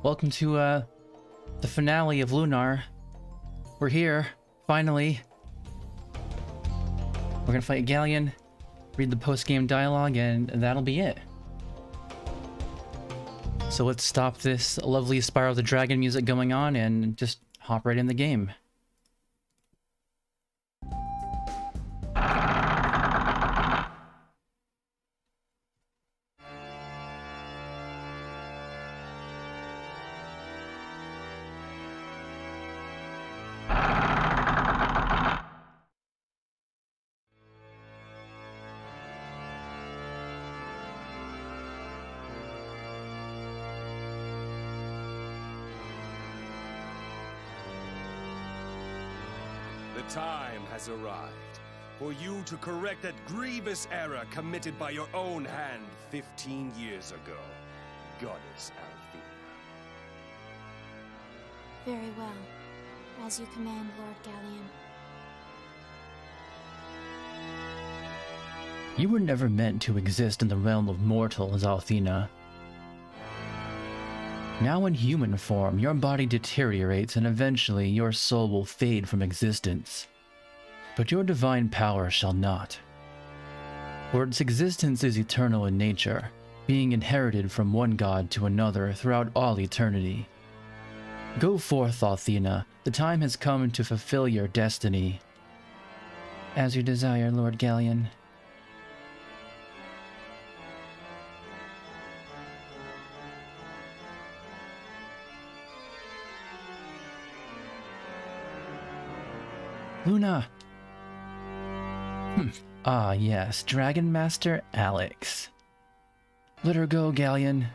Welcome to the finale of Lunar. We're here, finally. We're gonna fight Ghaleon, read the post-game dialogue, and that'll be it. So let's stop this lovely Spyro the Dragon music going on and just hop right in the game. The time has arrived for you to correct that grievous error committed by your own hand 15 years ago, Goddess Althena. Very well. As you command, Lord Ghaleon. You were never meant to exist in the realm of mortals, Althena. Now in human form, your body deteriorates and eventually your soul will fade from existence. But your divine power shall not. For its existence is eternal in nature, being inherited from one god to another throughout all eternity. Go forth, Althena. The time has come to fulfill your destiny. As you desire, Lord Ghaleon. Luna! Ah, yes, Dragon Master Alex. Let her go, Ghaleon.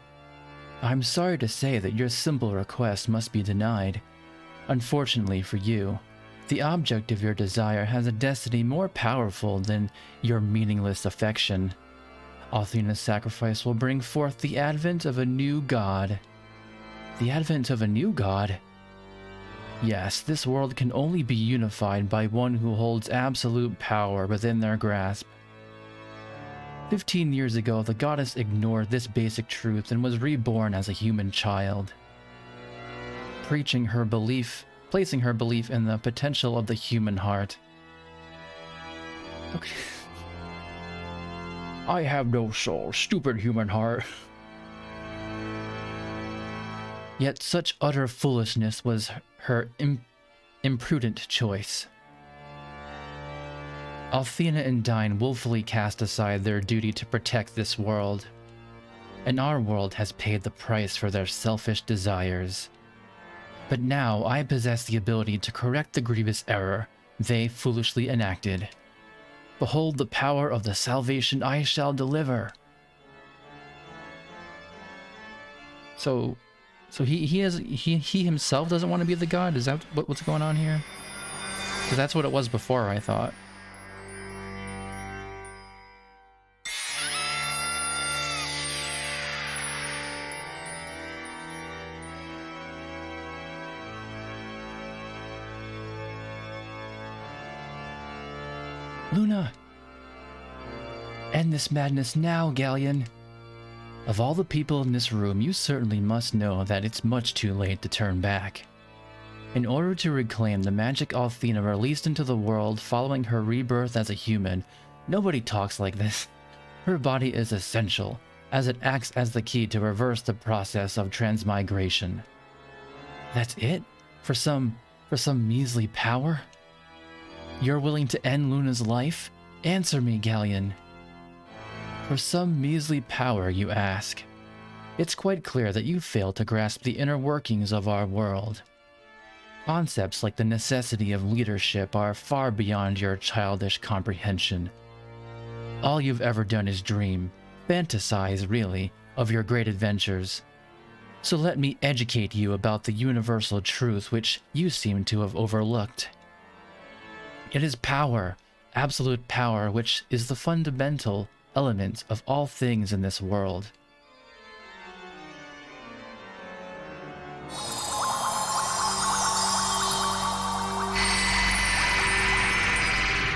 I'm sorry to say that your simple request must be denied. Unfortunately for you, the object of your desire has a destiny more powerful than your meaningless affection. Althena's sacrifice will bring forth the advent of a new god. The advent of a new god? Yes, this world can only be unified by one who holds absolute power within their grasp. 15 years ago, the goddess ignored this basic truth and was reborn as a human child. Placing her belief in the potential of the human heart. Okay. I have no soul, stupid human heart. Yet such utter foolishness was her imprudent choice. Althena and Dyne willfully cast aside their duty to protect this world, and our world has paid the price for their selfish desires. But now I possess the ability to correct the grievous error they foolishly enacted. Behold the power of the salvation I shall deliver. So he himself doesn't want to be the god? Is that what's going on here? Because that's what it was before, I thought. Luna! End this madness now, Ghaleon. Of all the people in this room, you certainly must know that it's much too late to turn back. In order to reclaim the magic Althena released into the world following her rebirth as a human, nobody talks like this. Her body is essential, as it acts as the key to reverse the process of transmigration. That's it? For some measly power? You're willing to end Luna's life? Answer me, Ghaleon. For some measly power, you ask. It's quite clear that you fail to grasp the inner workings of our world. Concepts like the necessity of leadership are far beyond your childish comprehension. All you've ever done is dream, fantasize really, of your great adventures. So let me educate you about the universal truth which you seem to have overlooked. It is power, absolute power, which is the fundamental element of all things in this world.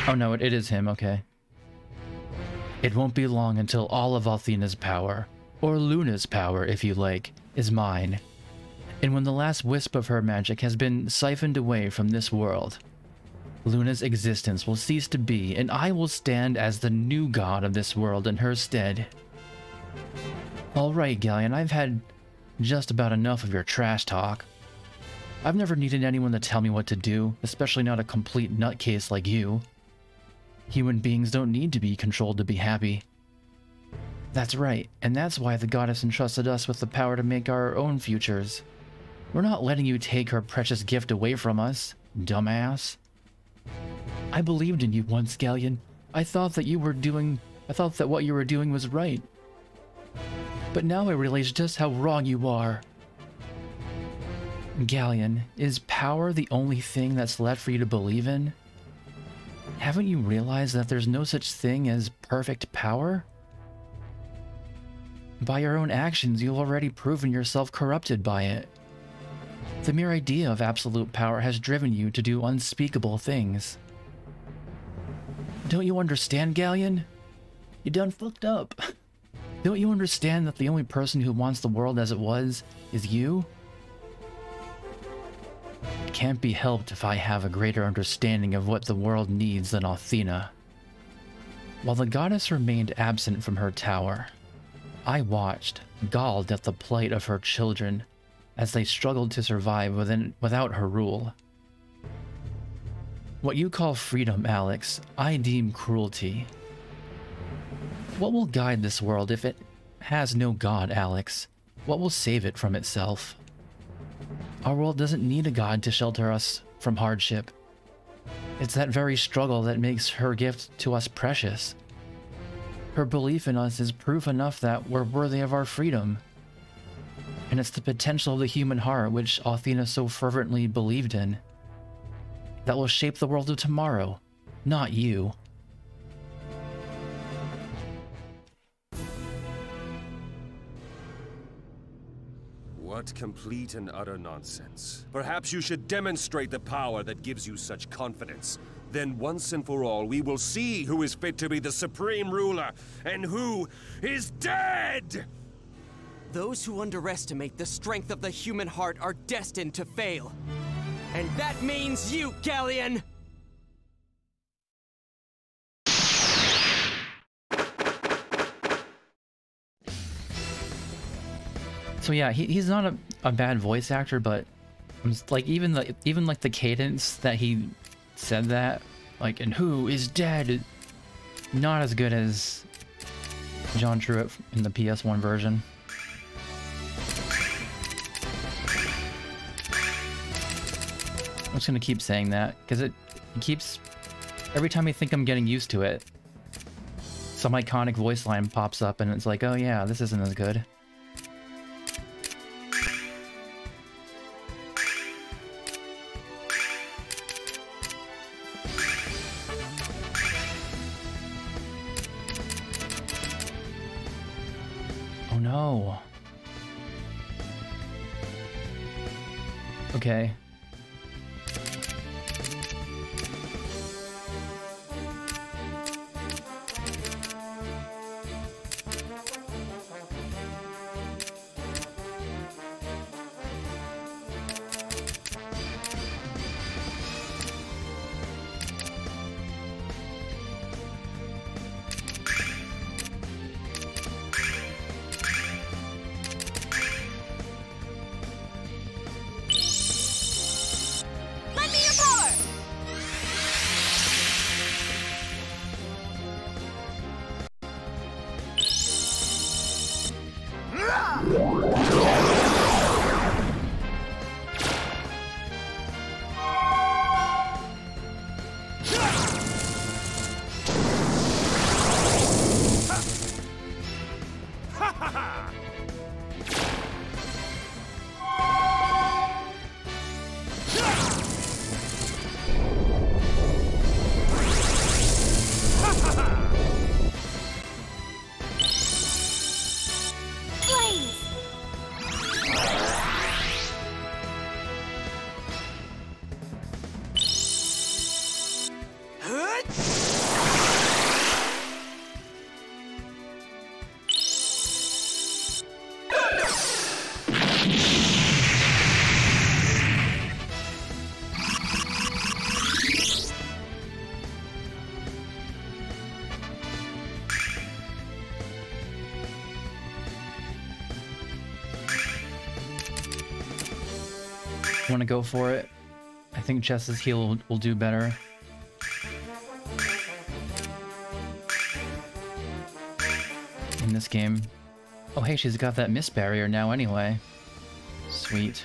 Oh no, it is him, okay. It won't be long until all of Althena's power, or Luna's power if you like, is mine. And when the last wisp of her magic has been siphoned away from this world, Luna's existence will cease to be, and I will stand as the new god of this world in her stead. Alright, Ghaleon, I've had just about enough of your trash talk. I've never needed anyone to tell me what to do, especially not a complete nutcase like you. Human beings don't need to be controlled to be happy. That's right, and that's why the goddess entrusted us with the power to make our own futures. We're not letting you take her precious gift away from us, dumbass. I believed in you once, Ghaleon. I thought that what you were doing was right. But now I realize just how wrong you are. Ghaleon, is power the only thing that's left for you to believe in? Haven't you realized that there's no such thing as perfect power? By your own actions, you've already proven yourself corrupted by it. The mere idea of absolute power has driven you to do unspeakable things. Don't you understand, Ghaleon? You done fucked up. Don't you understand that the only person who wants the world as it was is you? It can't be helped if I have a greater understanding of what the world needs than Athena. While the goddess remained absent from her tower, I watched, galled at the plight of her children as they struggled to survive without her rule. What you call freedom, Alex, I deem cruelty. What will guide this world if it has no god, Alex? What will save it from itself? Our world doesn't need a god to shelter us from hardship. It's that very struggle that makes her gift to us precious. Her belief in us is proof enough that we're worthy of our freedom. And it's the potential of the human heart, which Athena so fervently believed in, that will shape the world of tomorrow, not you. What complete and utter nonsense. Perhaps you should demonstrate the power that gives you such confidence. Then once and for all, we will see who is fit to be the supreme ruler, and who is dead! Those who underestimate the strength of the human heart are destined to fail. And that means you, Ghaleon! So yeah, he's not a bad voice actor, but I'm just, like, even like the cadence that he said that, like, and who is dead, not as good as John Truitt in the PS1 version. I'm just gonna keep saying that because it keeps, every time I think I'm getting used to it, some iconic voice line pops up and it's like, oh yeah, this isn't as good. Oh no. Okay. Want to go for it? I think Jess's heal will do better. In this game. Oh hey, she's got that mist barrier now anyway. Sweet.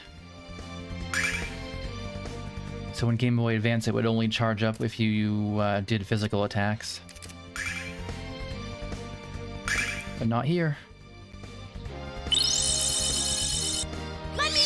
So in Game Boy Advance it would only charge up if you did physical attacks. But not here. Lend me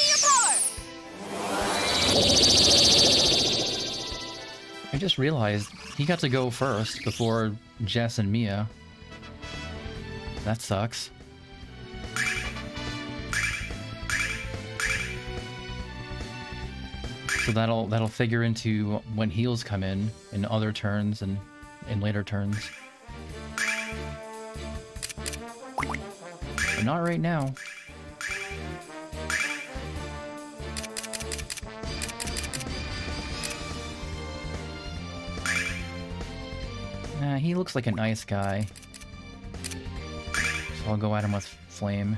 your power! I just realized he got to go first before Jess and Mia. That sucks. So that'll figure into when heals come in other turns and in later turns. But not right now. Nah, he looks like a nice guy. So I'll go at him with Flame.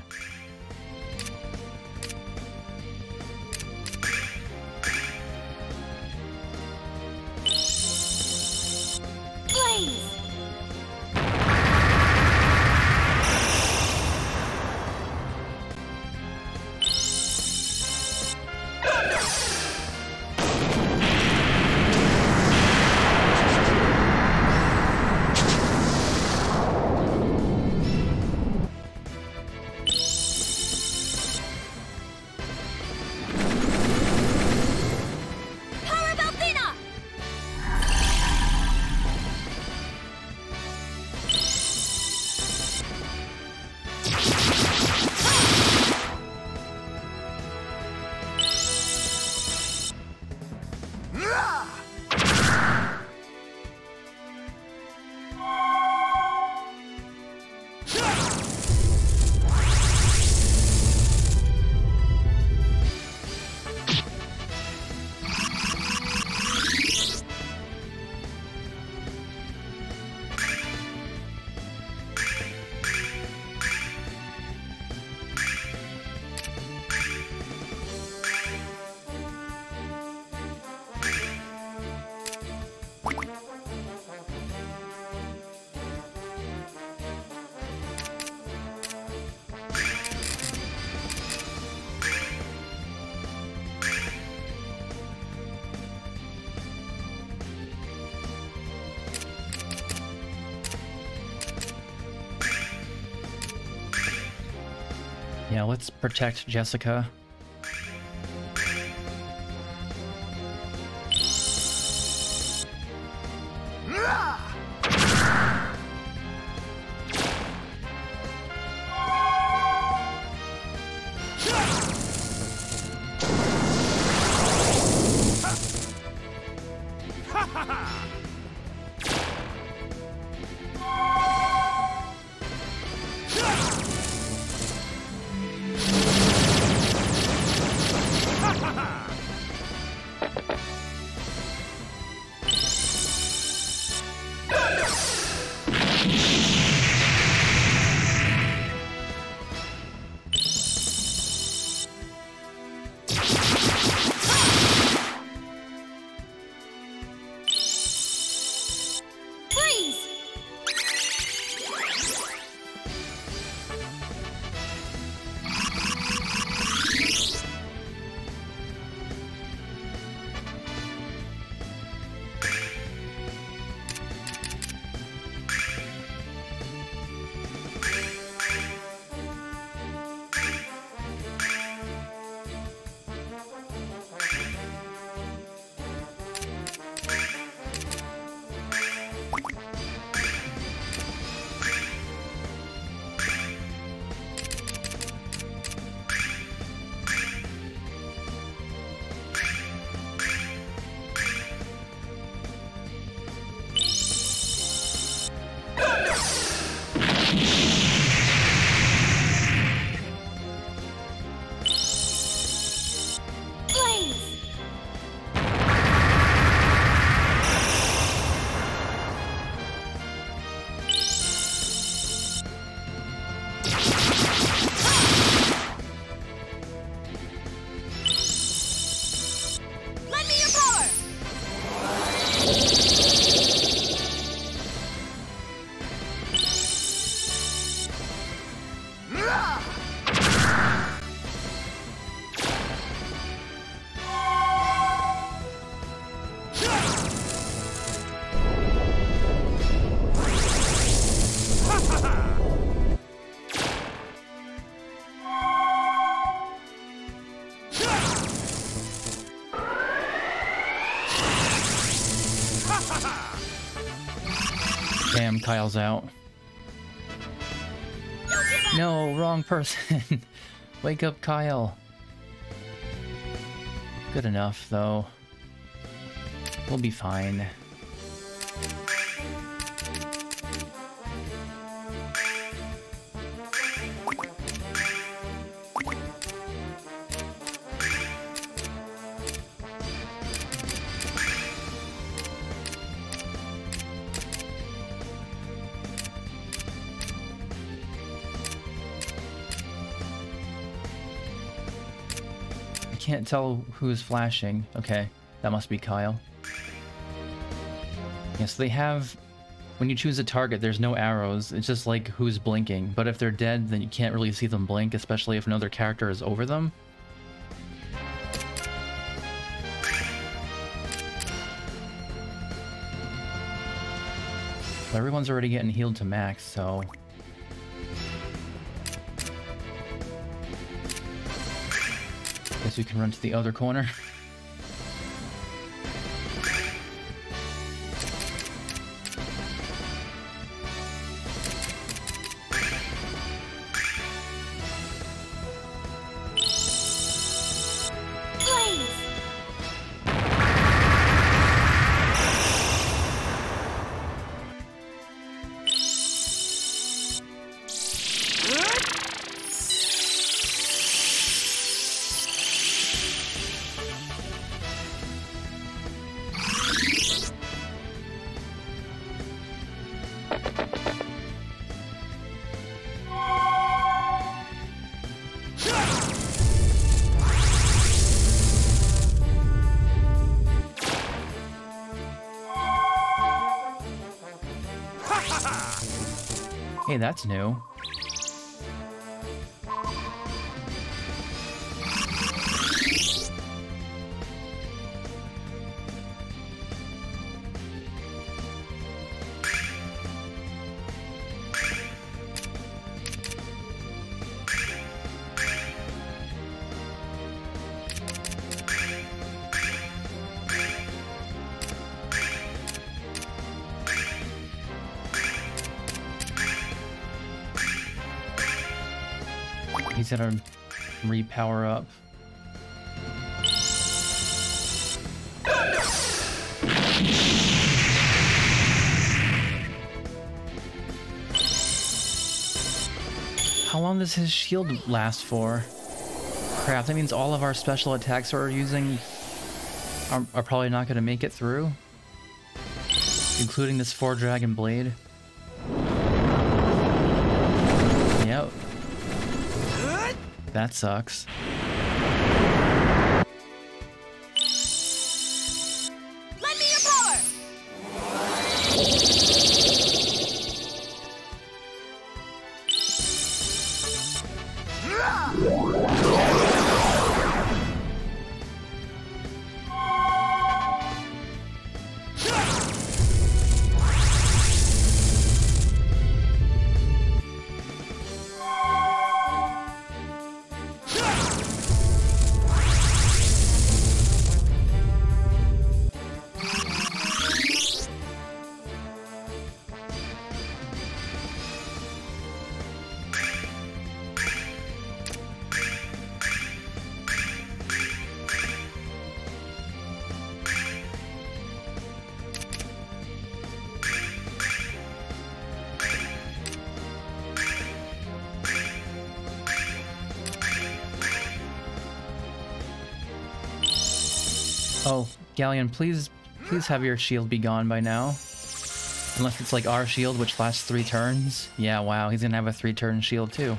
Yeah, let's protect Jessica. Damn, Kyle's out. No, wrong person. Wake up, Kyle. Good enough, though. We'll be fine. Can't tell who's flashing. Okay, that must be Kyle. Yes, they have... When you choose a target, there's no arrows. It's just like who's blinking. But if they're dead, then you can't really see them blink, especially if another character is over them. But everyone's already getting healed to max, so... Guess we can run to the other corner. Hey, that's new. he's gonna repower up. How long does his shield last for? Crap, that means all of our special attacks we're using are probably not going to make it through. Including this 4-Dragon Blade. Yep. That sucks. Lend me your power! Oh, Ghaleon, please have your shield be gone by now. Unless it's like our shield, which lasts 3 turns. Yeah, wow, he's gonna have a 3-turn shield too.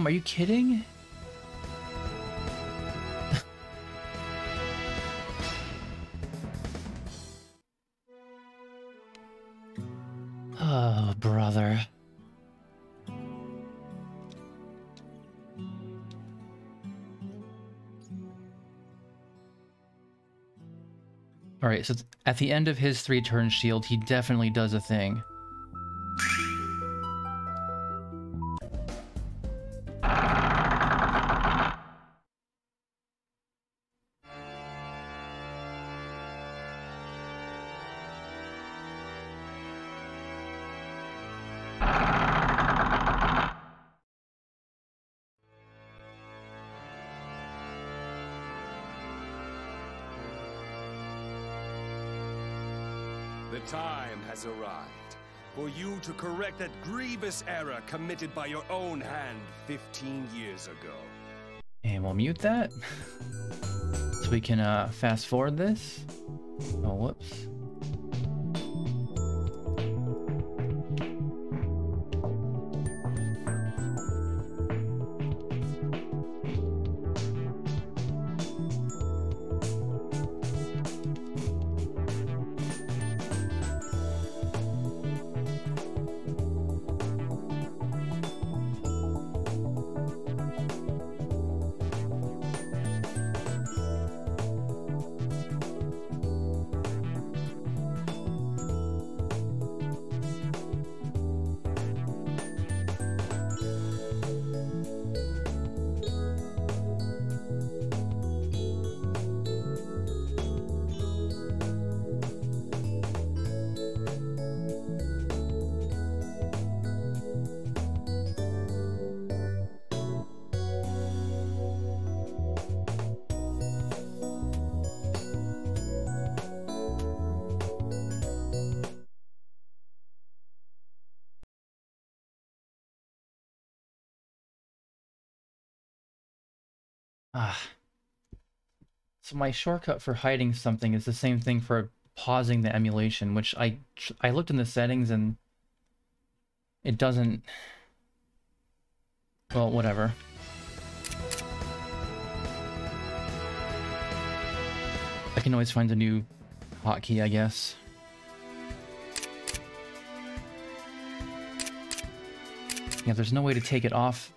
Are you kidding? Oh, brother. Alright, so at the end of his 3-turn shield, he definitely does a thing. The time has arrived for you to correct that grievous error committed by your own hand 15 years ago. And we'll mute that. So we can fast forward this. Oh, whoops. So my shortcut for hiding something is the same thing for pausing the emulation, which I looked in the settings and it doesn't... Well, whatever. I can always find a new hotkey, I guess. Yeah, there's no way to take it off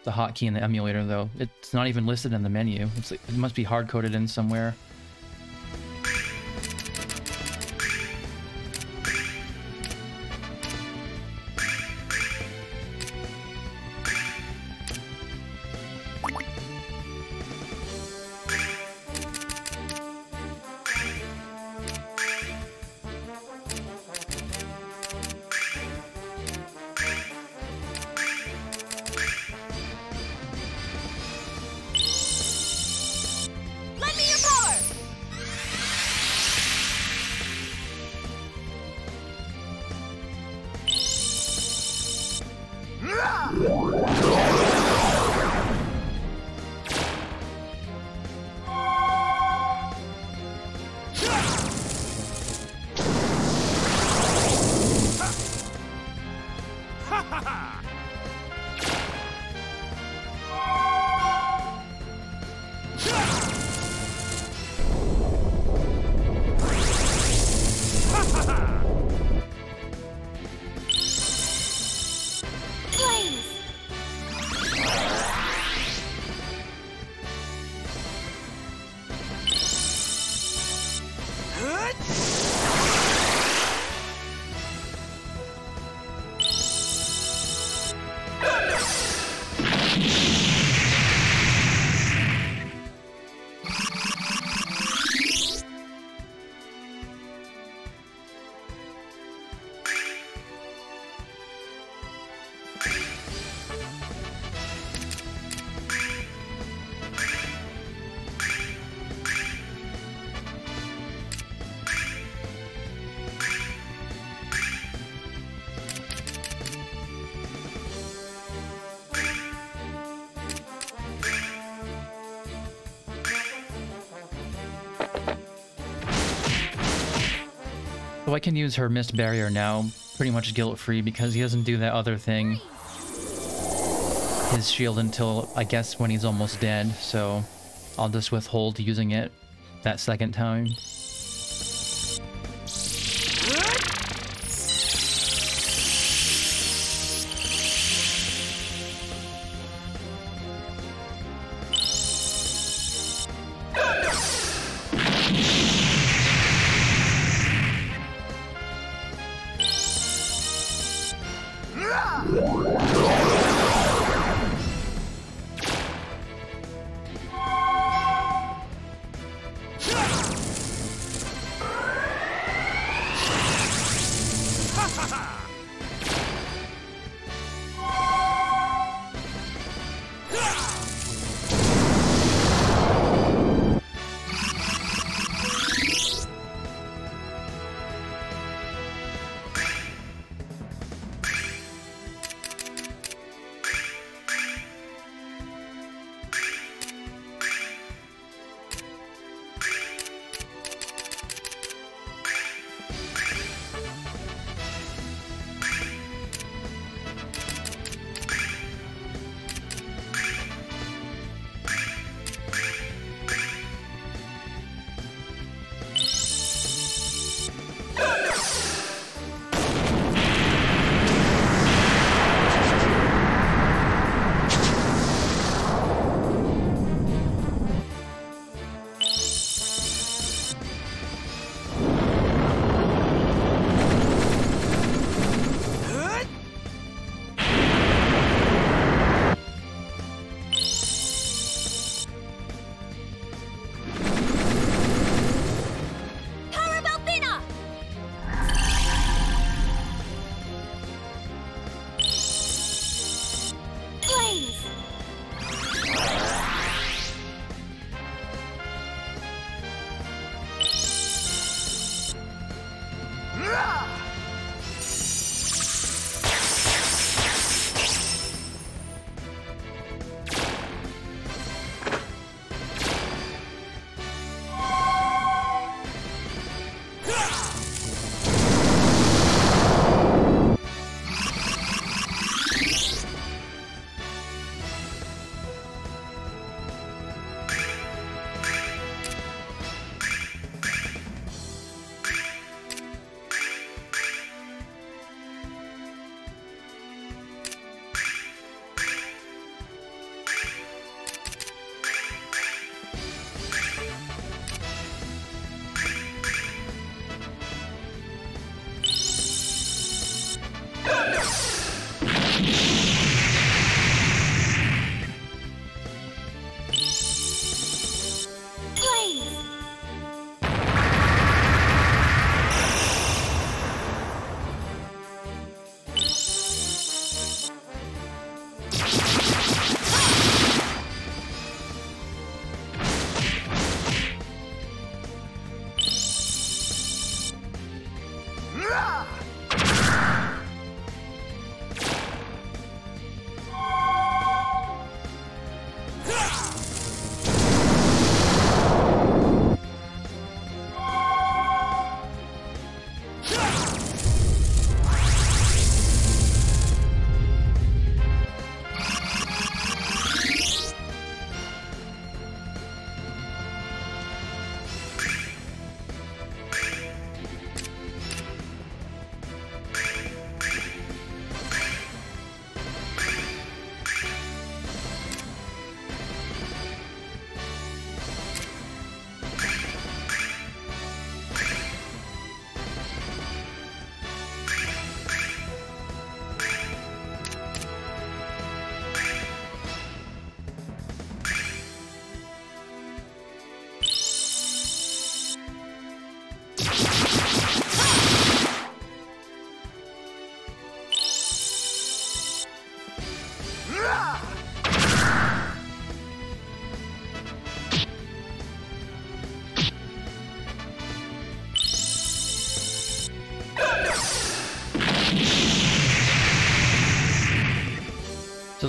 the hotkey in the emulator, though. It's not even listed in the menu. It must be hard-coded in somewhere. So I can use her Mist Barrier now, pretty much guilt-free, because he doesn't do that other thing. His shield until, I guess, when he's almost dead, so I'll just withhold using it that second time.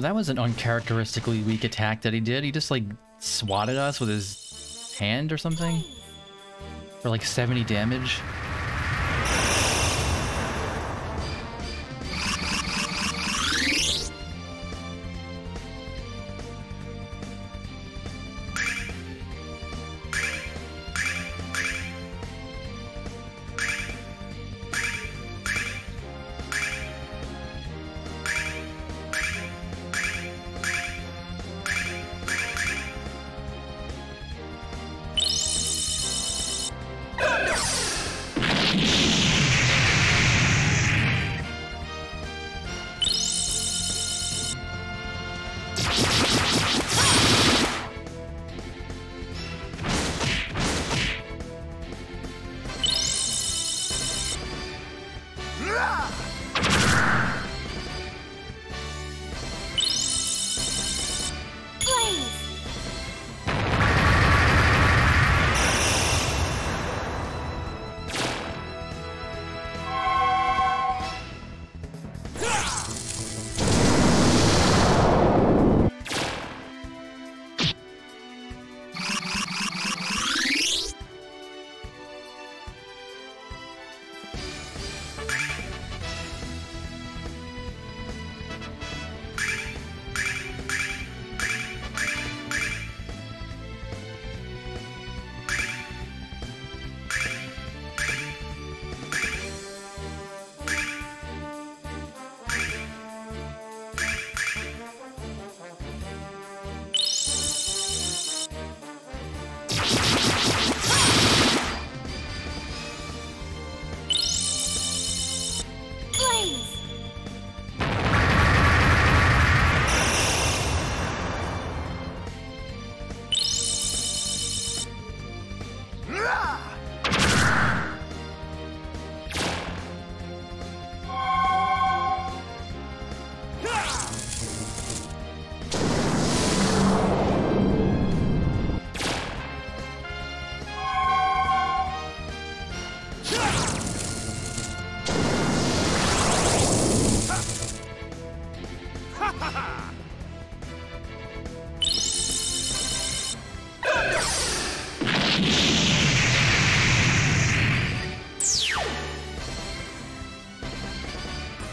that was an uncharacteristically weak attack that he did. He just like swatted us with his hand or something for like 70 damage.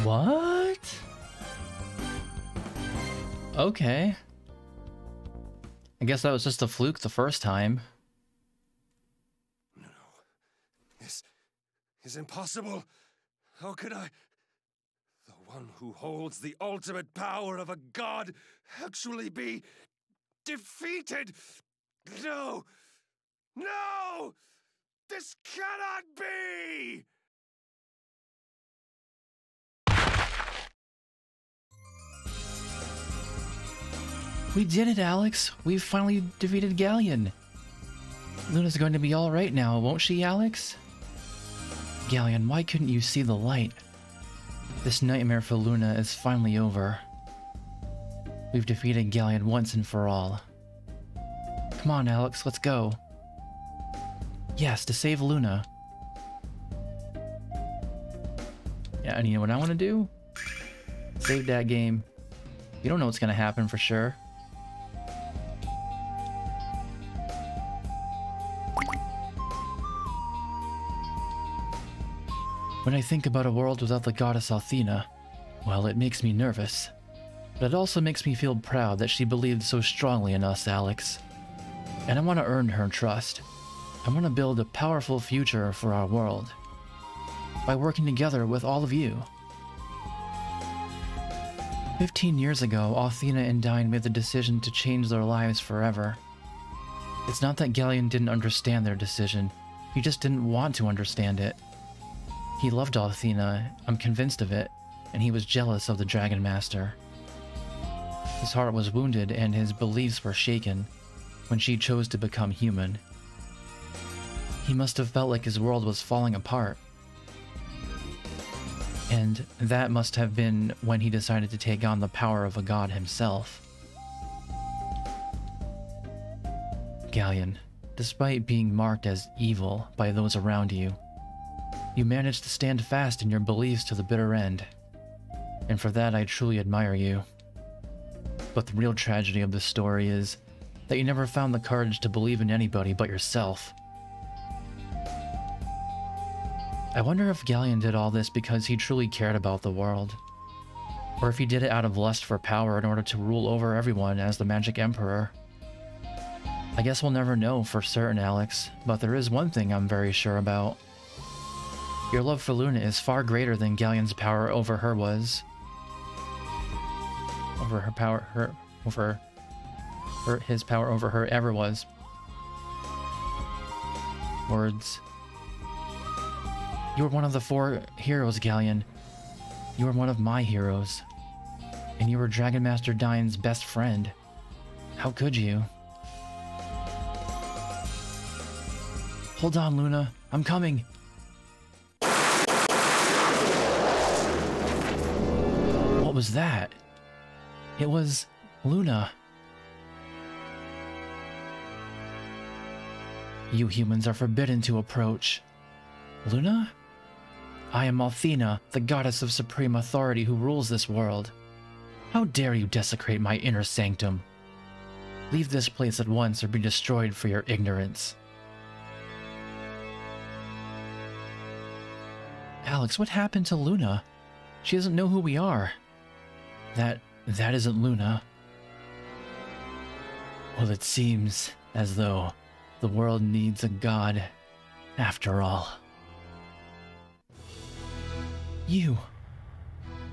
What? Okay. I guess that was just a fluke the first time. No. This is impossible. How could I... The one who holds the ultimate power of a god actually be defeated? No! No! This cannot be! We did it, Alex. We've finally defeated Ghaleon. Luna's going to be alright now, won't she, Alex? Ghaleon, why couldn't you see the light? This nightmare for Luna is finally over. We've defeated Ghaleon once and for all. Come on, Alex, let's go. Yes, to save Luna. Yeah, and you know what I want to do? Save that game. You don't know what's going to happen for sure. When I think about a world without the goddess Athena, well, it makes me nervous. But it also makes me feel proud that she believed so strongly in us, Alex. And I want to earn her trust. I want to build a powerful future for our world. By working together with all of you. 15 years ago, Athena and Dine made the decision to change their lives forever. It's not that Ghaleon didn't understand their decision. He just didn't want to understand it. He loved Athena, I'm convinced of it, and he was jealous of the Dragon Master. His heart was wounded and his beliefs were shaken when she chose to become human. He must have felt like his world was falling apart. And that must have been when he decided to take on the power of a god himself. Ghaleon, despite being marked as evil by those around you, you managed to stand fast in your beliefs to the bitter end. And for that, I truly admire you. But the real tragedy of this story is that you never found the courage to believe in anybody but yourself. I wonder if Ghaleon did all this because he truly cared about the world, or if he did it out of lust for power in order to rule over everyone as the Magic Emperor. I guess we'll never know for certain, Alex, but there is one thing I'm very sure about. Your love for Luna is far greater than Ghaleon's power over her was. His power over her ever was. Words. You were one of the 4 heroes, Ghaleon. You were one of my heroes. And you were Dragon Master Dine's best friend. How could you? Hold on, Luna. I'm coming. What was that? It was Luna. You humans are forbidden to approach. Luna? I am Althena, the goddess of supreme authority who rules this world. How dare you desecrate my inner sanctum? Leave this place at once or be destroyed for your ignorance. Alex, what happened to Luna? She doesn't know who we are. That isn't Luna. Well, it seems as though the world needs a god after all. You.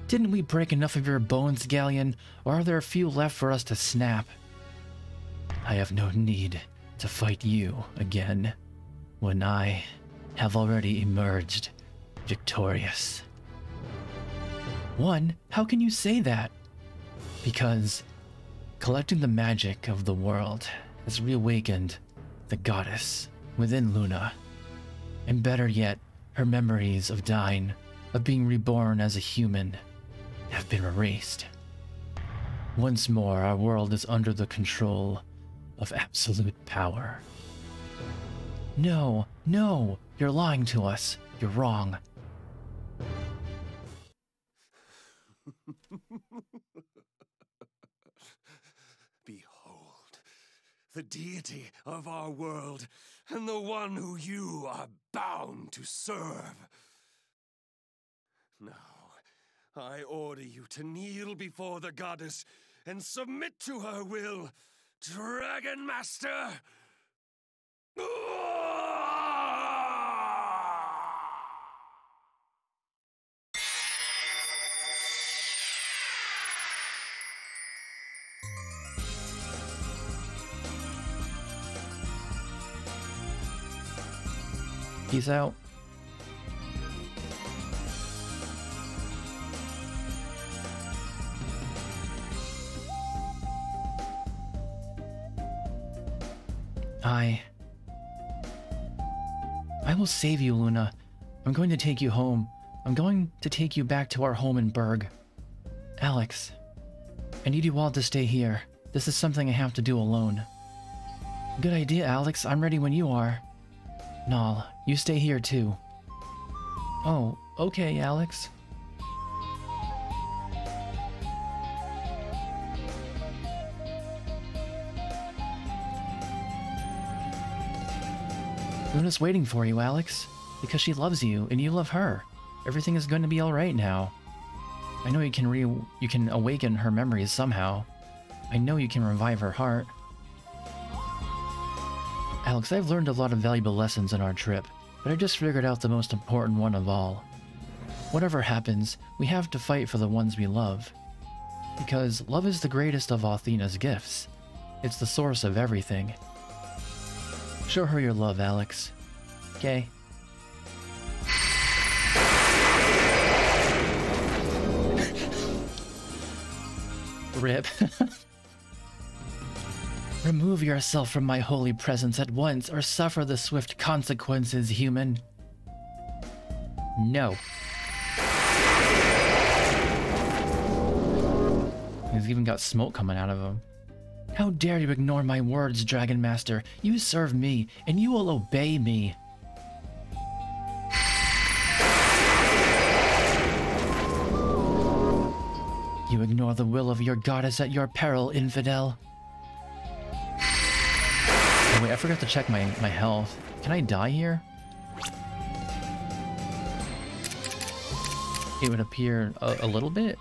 Didn't we break enough of your bones, Ghaleon, or are there a few left for us to snap? I have no need to fight you again when I have already emerged victorious. One, how can you say that? Because collecting the magic of the world has reawakened the goddess within Luna, and better yet, her memories of Dine, of being reborn as a human, have been erased. Once more, our world is under the control of absolute power. No, you're lying to us. You're wrong. Behold, the deity of our world, and the one who you are bound to serve. Now, I order you to kneel before the goddess and submit to her will, Dragon Master! Peace out. I will save you, Luna. I'm going to take you home. I'm going to take you back to our home in Berg. Alex, I need you all to stay here. This is something I have to do alone. Good idea, Alex. I'm ready when you are. Nal, you stay here too. Oh, okay, Alex. Luna's waiting for you, Alex, because she loves you and you love her. Everything is going to be all right now. I know you can awaken her memories somehow. I know you can revive her heart. Alex, I've learned a lot of valuable lessons on our trip, but I just figured out the most important one of all. Whatever happens, we have to fight for the ones we love. Because love is the greatest of Althena's gifts. It's the source of everything. Show her your love, Alex. Okay? Rip. Remove yourself from my holy presence at once, or suffer the swift consequences, human. No. He's even got smoke coming out of him. How dare you ignore my words, Dragon Master? You serve me, and you will obey me. You ignore the will of your goddess at your peril, infidel. Oh wait, I forgot to check my health. Can I die here? It would appear a little bit.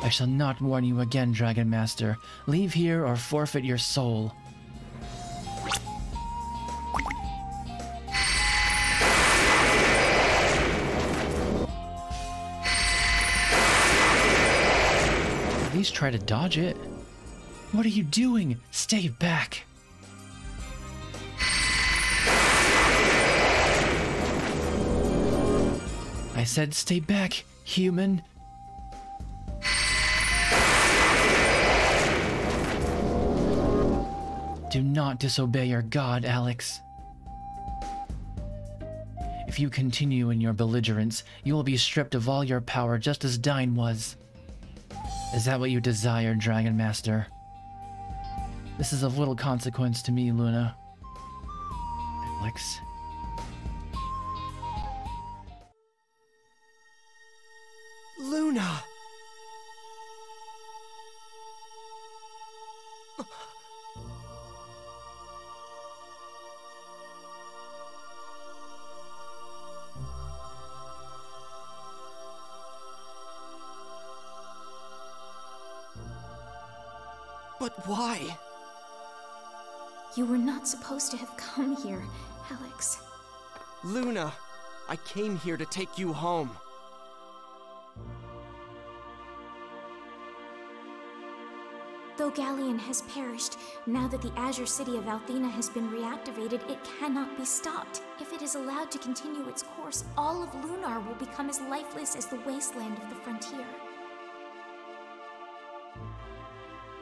I shall not warn you again, Dragon Master. Leave here or forfeit your soul. At least try to dodge it. What are you doing? Stay back. I said stay back, human. Do not disobey your god, Alex. If you continue in your belligerence, you will be stripped of all your power just as Dyne was. Is that what you desire, Dragon Master? This is of little consequence to me, Luna. Alex. Luna! But why? You were not supposed to have come here, Alex. Luna, I came here to take you home. Though Ghaleon has perished, now that the Azure City of Althena has been reactivated, it cannot be stopped. If it is allowed to continue its course, all of Lunar will become as lifeless as the wasteland of the frontier.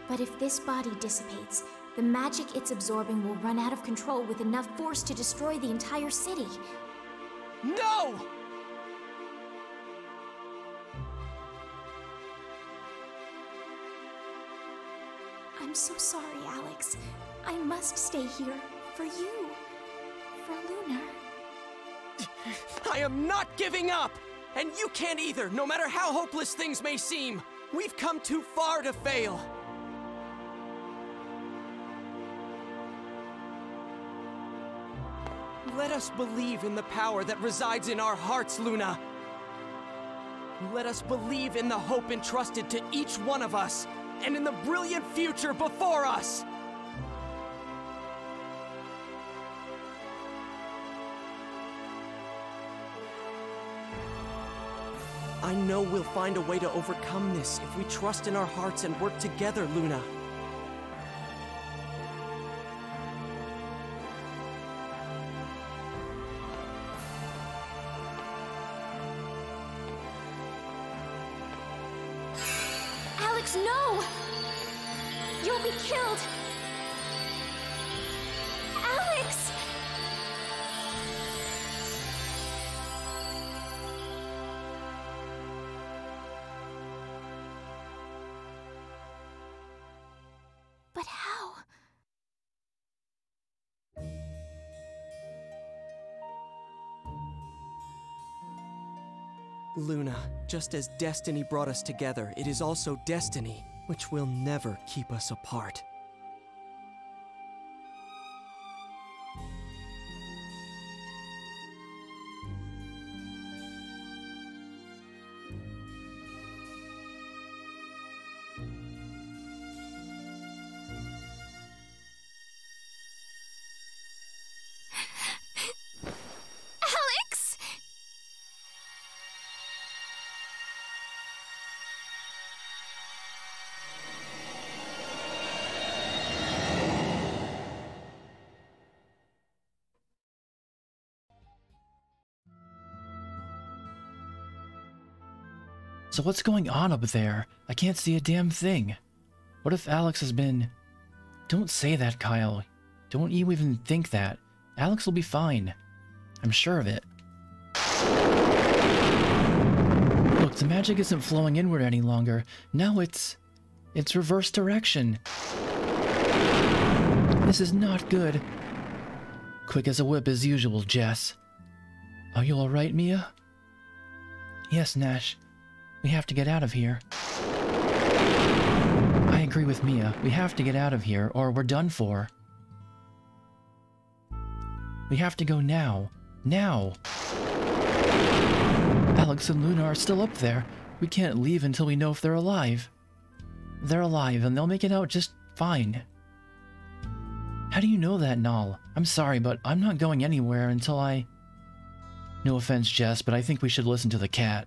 But if this body dissipates, the magic it's absorbing will run out of control with enough force to destroy the entire city. No! I'm so sorry, Alex. I must stay here for you. For Lunar. I am not giving up! And you can't either, no matter how hopeless things may seem. We've come too far to fail. Let us believe in the power that resides in our hearts, Luna. Let us believe in the hope entrusted to each one of us, and in the brilliant future before us! I know we'll find a way to overcome this if we trust in our hearts and work together, Luna. Alex, no! You'll be killed! Alex! But how? Luna, just as destiny brought us together, it is also destiny which will never keep us apart. Alex! So what's going on up there? I can't see a damn thing. What if Alex has been... Don't say that, Kyle. Don't you even think that. Alex will be fine. I'm sure of it. Look, the magic isn't flowing inward any longer. Now it's reverse direction. This is not good. Quick as a whip as usual, Jess. Are you alright, Mia? Yes, Nash. We have to get out of here. I agree with Mia. We have to get out of here, or we're done for. We have to go now. Now! Alex and Lunar are still up there. We can't leave until we know if they're alive. They're alive, and they'll make it out just fine. How do you know that, Nal? I'm sorry, but I'm not going anywhere until I... No offense, Jess, but I think we should listen to the cat.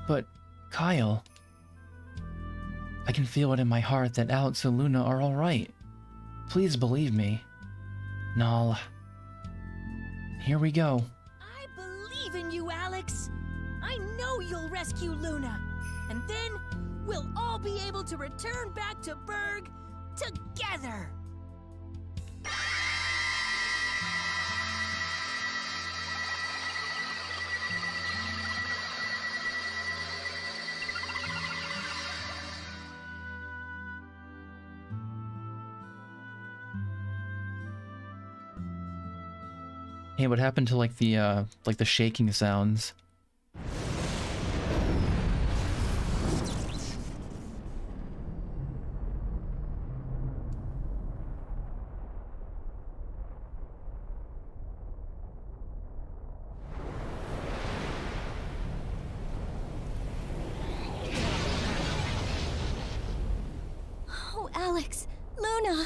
But, Kyle... I can feel it in my heart that Alex and Luna are alright. Please believe me. Nal... Here we go. I believe in you, Alex. I know you'll rescue Luna. And then we'll all be able to return back to Berg together. Hey, what happened to like the shaking sounds? Oh, Alex, Luna.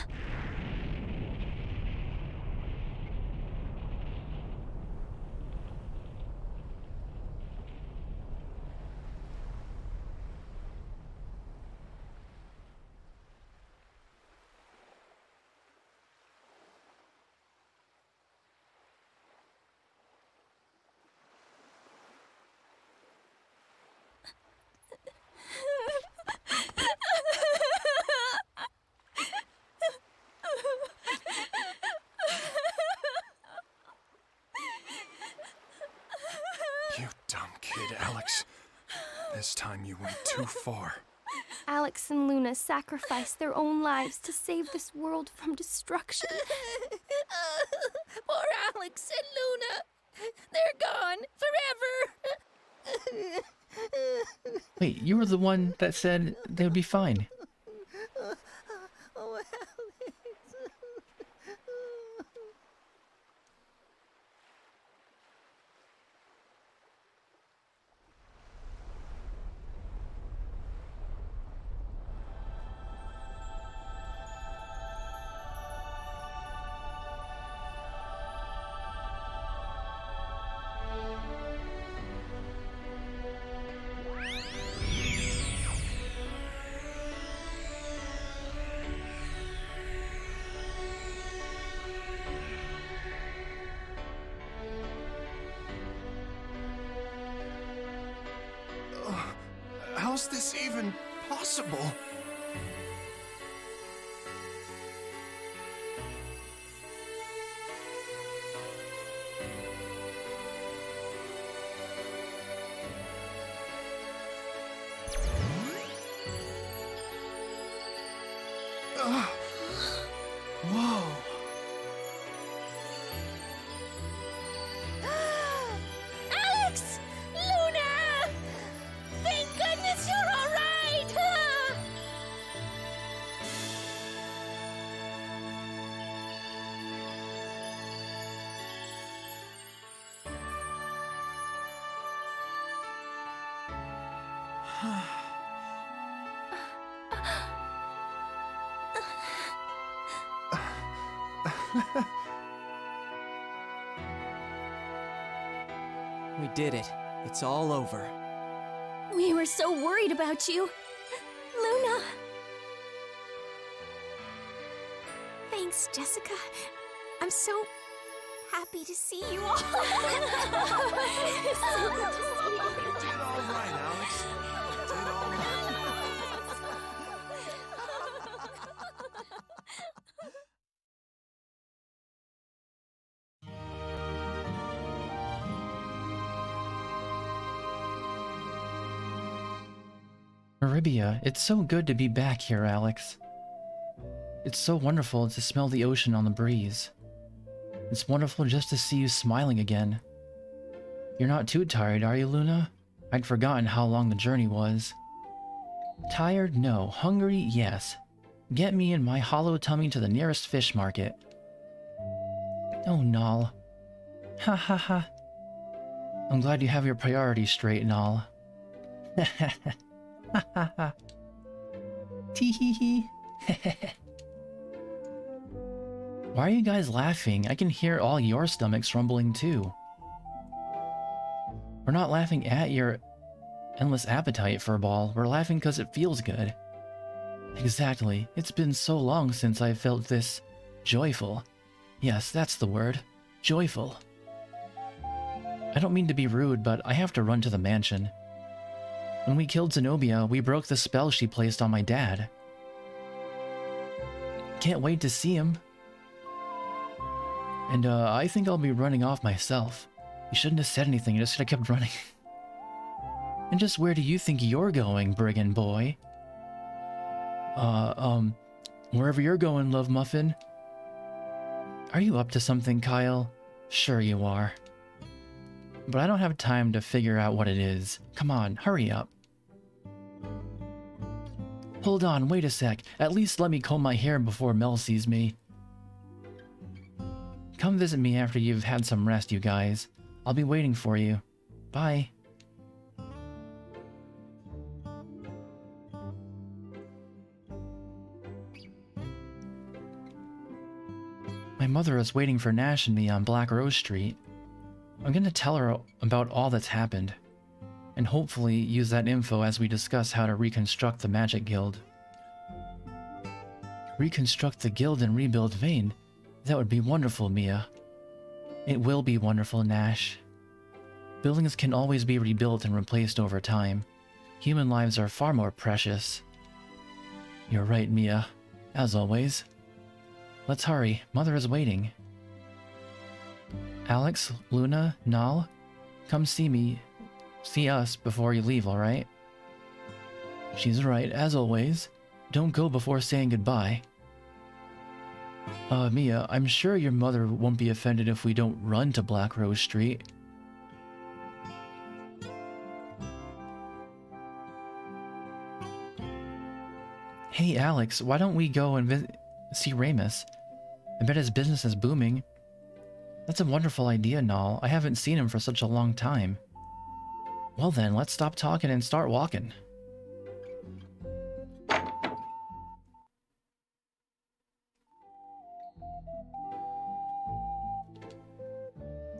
You dumb kid, Alex. This time you went too far. Alex and Luna sacrificed their own lives to save this world from destruction. Poor Alex and Luna. They're gone forever. Wait, you were the one that said they would be fine. Oh, Alex. How's this even possible? Whoa. Alex! Luna! Thank goodness you're all right! We did it. It's all over. We were so worried about you. Luna. Thanks, Jessica. I'm so happy to see you all. So good to see you. You did all right, Alex. You did all right. Maribia, it's so good to be back here, Alex. It's so wonderful to smell the ocean on the breeze. It's wonderful just to see you smiling again. You're not too tired, are you, Luna? I'd forgotten how long the journey was. Tired? No. Hungry? Yes. Get me and my hollow tummy to the nearest fish market. Oh, Nal. Ha ha ha. I'm glad you have your priorities straight, Nal. Ha ha ha. Ha ha ha. Tee hee hee. Why are you guys laughing? I can hear all your stomachs rumbling too. We're not laughing at your endless appetite, Furball. We're laughing because it feels good. Exactly. It's been so long since I felt this joyful. Yes, that's the word. Joyful. I don't mean to be rude, but I have to run to the mansion. When we killed Zenobia, we broke the spell she placed on my dad. Can't wait to see him. And I think I'll be running off myself. You shouldn't have said anything, you just should have kept running. And just where do you think you're going, brigand boy? Wherever you're going, Love Muffin. Are you up to something, Kyle? Sure you are. But I don't have time to figure out what it is. Come on, hurry up. Hold on, wait a sec. At least let me comb my hair before Mel sees me. Come visit me after you've had some rest, you guys. I'll be waiting for you. Bye. My mother is waiting for Nash and me on Black Rose Street. I'm gonna tell her about all that's happened, and hopefully use that info as we discuss how to reconstruct the Magic Guild. Reconstruct the guild and rebuild Vane? That would be wonderful, Mia. It will be wonderful, Nash. Buildings can always be rebuilt and replaced over time. Human lives are far more precious. You're right, Mia. As always. Let's hurry. Mother is waiting. Alex, Luna, Nal, come see us before you leave, alright? She's right, as always. Don't go before saying goodbye. Mia, I'm sure your mother won't be offended if we don't run to Black Rose Street. Hey Alex, why don't we go and see Ramus? I bet his business is booming. That's a wonderful idea, Nal. I haven't seen him for such a long time. Well then, let's stop talking and start walking.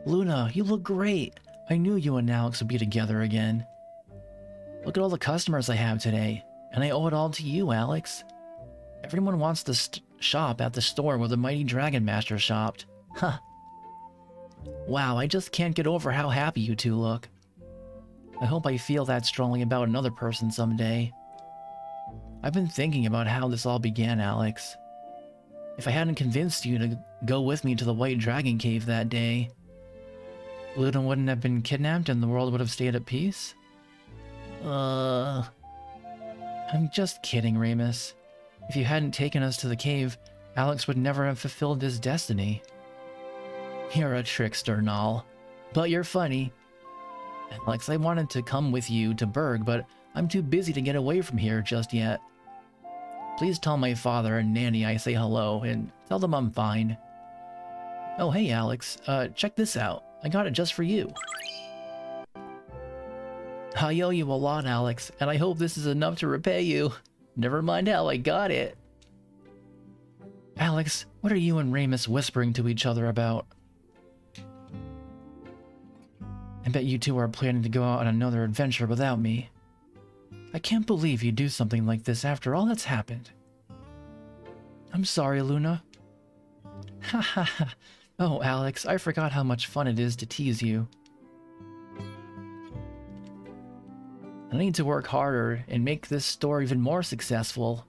Luna, you look great. I knew you and Alex would be together again. Look at all the customers I have today, and I owe it all to you, Alex. Everyone wants to shop at the store where the mighty Dragon Master shopped. Huh. Wow, I just can't get over how happy you two look. I hope I feel that strongly about another person someday. I've been thinking about how this all began, Alex. If I hadn't convinced you to go with me to the White Dragon Cave that day, Luna wouldn't have been kidnapped and the world would have stayed at peace? I'm just kidding, Ramus. If you hadn't taken us to the cave, Alex would never have fulfilled his destiny. You're a trickster, Nal. But you're funny. Alex, I wanted to come with you to Berg, but I'm too busy to get away from here just yet. Please tell my father and Nanny I say hello, and tell them I'm fine. Oh, hey, Alex. Check this out. I got it just for you. I owe you a lot, Alex, and I hope this is enough to repay you. Never mind how I got it. Alex, what are you and Ramus whispering to each other about? I bet you two are planning to go out on another adventure without me. I can't believe you'd do something like this after all that's happened. I'm sorry, Luna. Ha ha ha. Oh, Alex, I forgot how much fun it is to tease you. I need to work harder and make this store even more successful.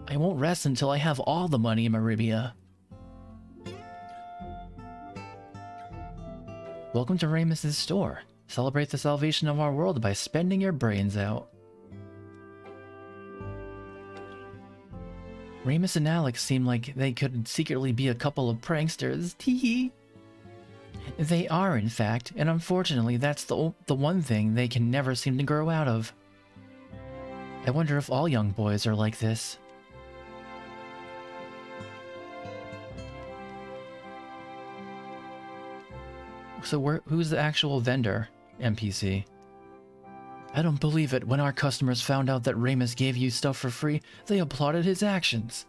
I won't rest until I have all the money in Maribia. Welcome to Ramus's store. Celebrate the salvation of our world by spending your brains out. Ramus and Alex seem like they could secretly be a couple of pranksters. Teehee. They are, in fact, and unfortunately that's the one thing they can never seem to grow out of. I wonder if all young boys are like this. So who's the actual vendor, NPC? I don't believe it. When our customers found out that Ramus gave you stuff for free, they applauded his actions.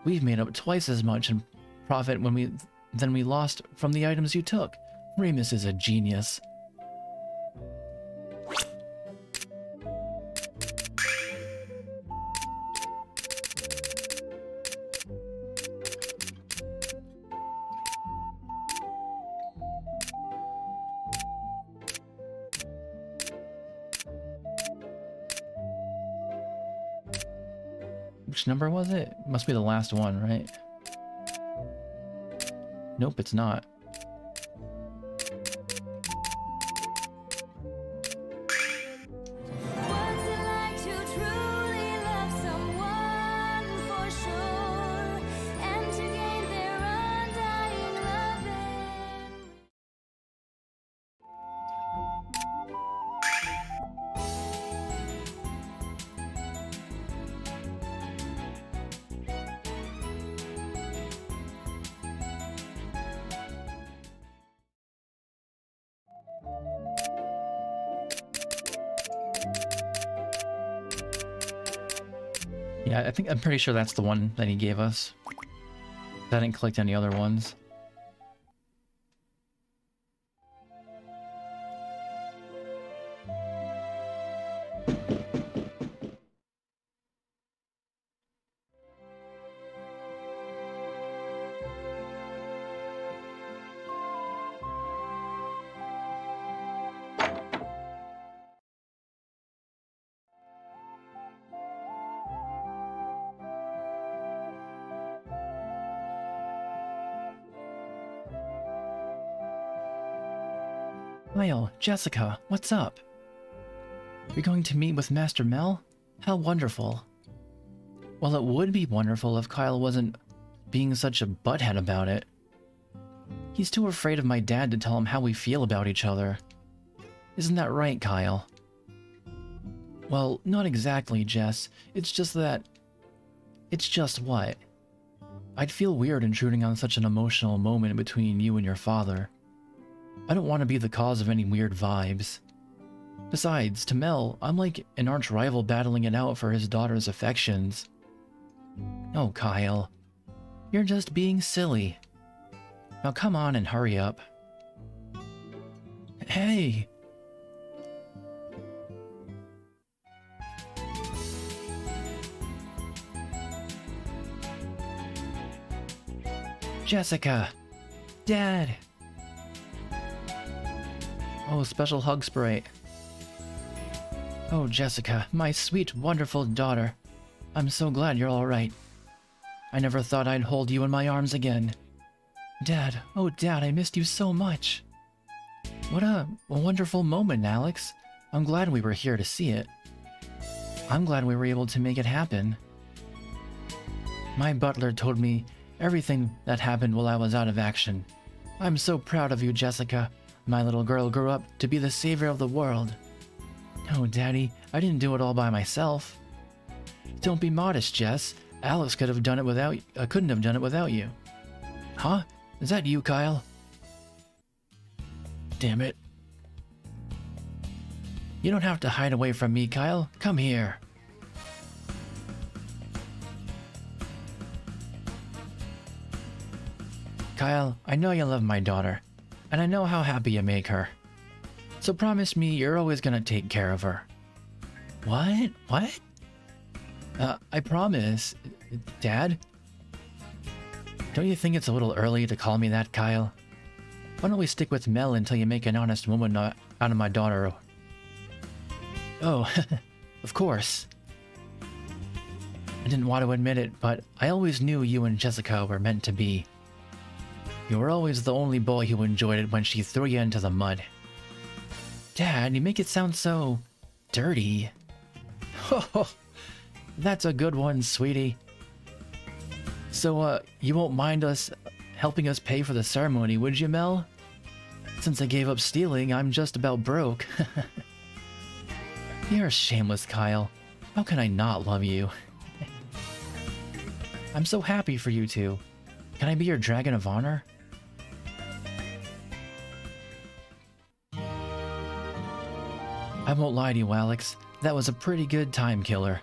We've made up twice as much in profit than we lost from the items you took. Ramus is a genius. Which number was it? Must be the last one, right? Nope, it's not. What's it like to truly love someone for sure, and to gain their undying loving? Yeah, I'm pretty sure that's the one that he gave us. I didn't collect any other ones. Kyle, Jessica, what's up? You're going to meet with Master Mel? How wonderful. Well, it would be wonderful if Kyle wasn't being such a butthead about it. He's too afraid of my dad to tell him how we feel about each other. Isn't that right, Kyle? Well, not exactly, Jess. It's just that... It's just what? I'd feel weird intruding on such an emotional moment between you and your father. I don't want to be the cause of any weird vibes. Besides, to Mel, I'm like an arch-rival battling it out for his daughter's affections. Oh, Kyle. You're just being silly. Now come on and hurry up. Hey! Jessica! Dad! Oh, special hug spray. Oh, Jessica, my sweet, wonderful daughter. I'm so glad you're alright. I never thought I'd hold you in my arms again. Dad, oh Dad, I missed you so much. What a wonderful moment, Alex. I'm glad we were here to see it. I'm glad we were able to make it happen. My butler told me everything that happened while I was out of action. I'm so proud of you, Jessica. My little girl grew up to be the savior of the world. Oh, Daddy, I didn't do it all by myself. Don't be modest, Jess. Alex couldn't have done it without you. Huh? Is that you, Kyle? Damn it. You don't have to hide away from me, Kyle. Come here. Kyle, I know you love my daughter, and I know how happy you make her. So promise me you're always gonna take care of her. What? What? I promise. Dad? Don't you think it's a little early to call me that, Kyle? Why don't we stick with Mel until you make an honest woman out of my daughter? Oh, of course. I didn't want to admit it, but I always knew you and Jessica were meant to be. You were always the only boy who enjoyed it when she threw you into the mud. Dad, you make it sound so... dirty. That's a good one, sweetie. So, you won't mind us helping us pay for the ceremony, would you, Mel? Since I gave up stealing, I'm just about broke. You're shameless, Kyle. How can I not love you? I'm so happy for you two. Can I be your dragon of honor? I won't lie to you, Alex. That was a pretty good time killer.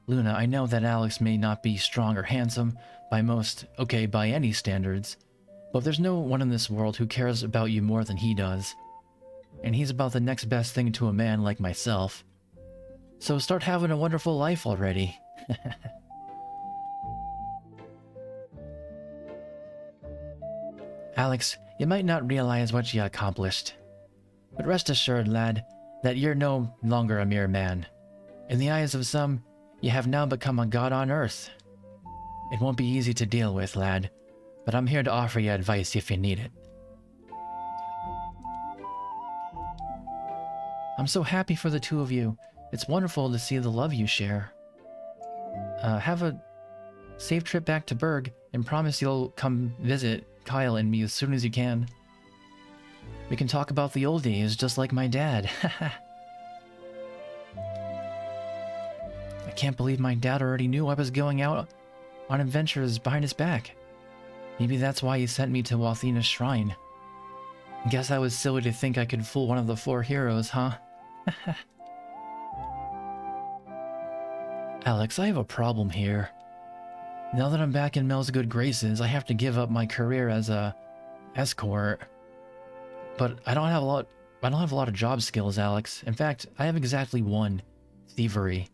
Luna, I know that Alex may not be strong or handsome by any standards, but there's no one in this world who cares about you more than he does. And he's about the next best thing to a man like myself. So start having a wonderful life already. Alex, you might not realize what you accomplished. But rest assured, lad, that you're no longer a mere man. In the eyes of some, you have now become a god on Earth. It won't be easy to deal with, lad, but I'm here to offer you advice if you need it. I'm so happy for the two of you. It's wonderful to see the love you share. Have a safe trip back to Berg, and promise you'll come visit Kyle and me as soon as you can. We can talk about the old days, just like my dad. I can't believe my dad already knew I was going out on adventures behind his back. Maybe that's why he sent me to Althena's shrine. Guess I was silly to think I could fool one of the 4 heroes, huh? Alex, I have a problem here. Now that I'm back in Mel's good graces, I have to give up my career as a escort. But I don't have a lot of job skills, Alex. In fact, I have exactly one: thievery.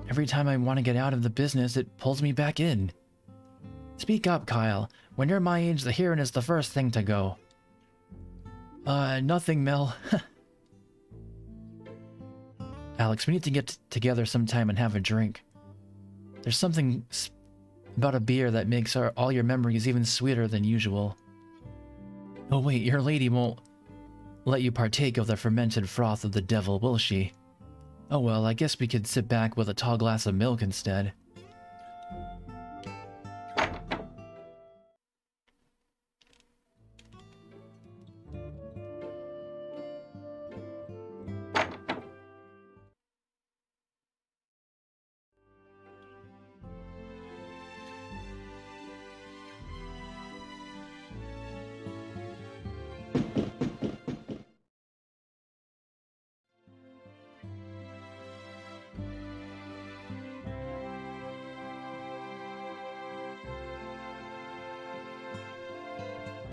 Every time I want to get out of the business, it pulls me back in. Speak up, Kyle. When you're my age, the hearing is the first thing to go. Nothing, Mel. Alex, we need to get together sometime and have a drink. There's something about a beer that makes all your memories even sweeter than usual. Oh wait, your lady won't let you partake of the fermented froth of the devil, will she? Oh well, I guess we could sit back with a tall glass of milk instead.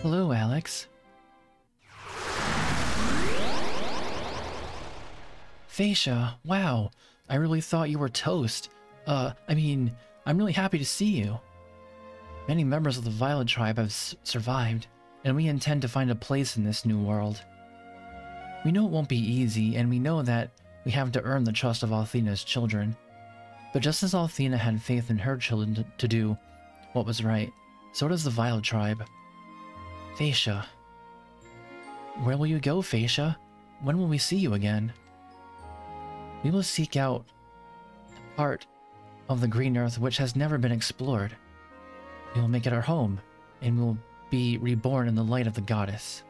Hello, Alex. Phasia, wow. I really thought you were toast. I'm really happy to see you. Many members of the Violet tribe have survived, and we intend to find a place in this new world. We know it won't be easy, and we know that we have to earn the trust of Althena's children. But just as Althena had faith in her children to do what was right, so does the Violet tribe. Phasia. Where will you go, Phasia? When will we see you again? We will seek out the part of the green earth which has never been explored. We will make it our home, and we will be reborn in the light of the goddess.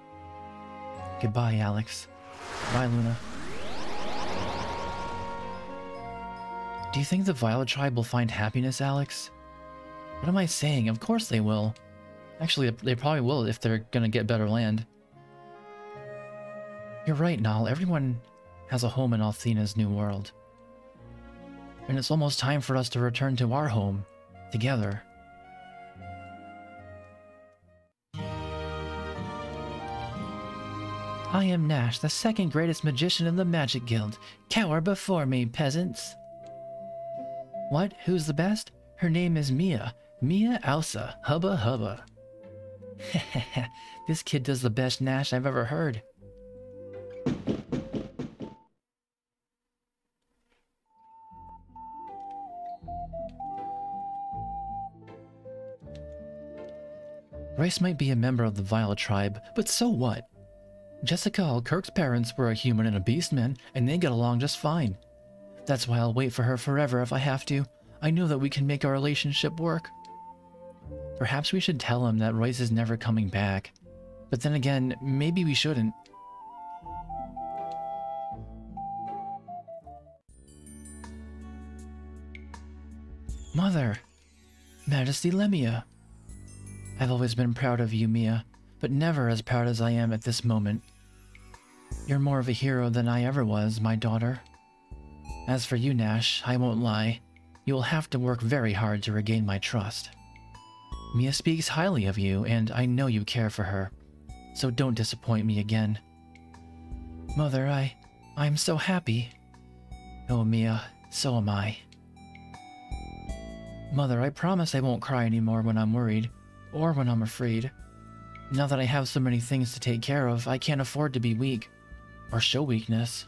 Goodbye, Alex. Bye, Luna. Do you think the Violet tribe will find happiness, Alex? What am I saying? Of course they will. Actually, they probably will if they're gonna get better land. You're right, Nal. Everyone has a home in Althena's new world. And it's almost time for us to return to our home, together. I am Nash, the second greatest magician in the Magic Guild. Cower before me, peasants. What? Who's the best? Her name is Mia. Mia Alsa. Hubba hubba. This kid does the best Nash I've ever heard. Rice might be a member of the Violet tribe, but so what? Jessica Alkirk's parents were a human and a beastman, and they get along just fine. That's why I'll wait for her forever if I have to. I know that we can make our relationship work. Perhaps we should tell him that Royce is never coming back. But then again, maybe we shouldn't. Mother! Majesty Lemia! I've always been proud of you, Mia, but never as proud as I am at this moment. You're more of a hero than I ever was, my daughter. As for you, Nash, I won't lie. You will have to work very hard to regain my trust. Mia speaks highly of you, and I know you care for her, so don't disappoint me again. Mother, I'm so happy. Oh, Mia, so am I. Mother, I promise I won't cry anymore when I'm worried, or when I'm afraid. Now that I have so many things to take care of, I can't afford to be weak, or show weakness.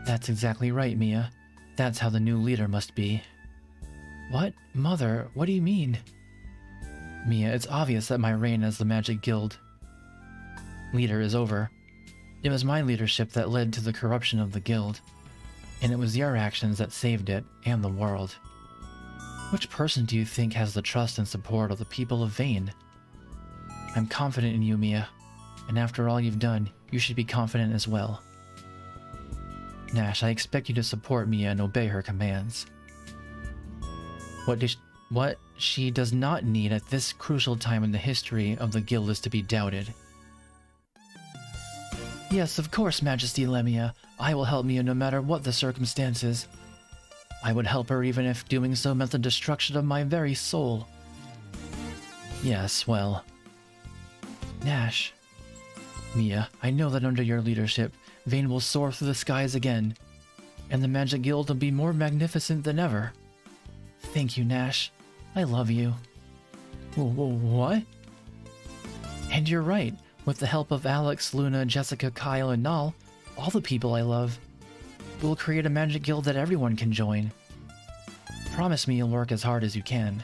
That's exactly right, Mia. That's how the new leader must be. What? Mother, what do you mean? Mia, it's obvious that my reign as the Magic Guild leader is over. It was my leadership that led to the corruption of the guild, and it was your actions that saved it and the world. Which person do you think has the trust and support of the people of Vane? I'm confident in you, Mia, and after all you've done, you should be confident as well. Nash, I expect you to support Mia and obey her commands. What she does not need at this crucial time in the history of the guild is to be doubted. Yes, of course, Majesty Lemia. I will help Mia no matter what the circumstances. I would help her even if doing so meant the destruction of my very soul. Yes, well... Nash. Mia, I know that under your leadership, Vane will soar through the skies again, and the Magic Guild will be more magnificent than ever. Thank you, Nash. I love you. What? And you're right. With the help of Alex, Luna, Jessica, Kyle, and Nal, all the people I love, we'll create a Magic Guild that everyone can join. Promise me you'll work as hard as you can.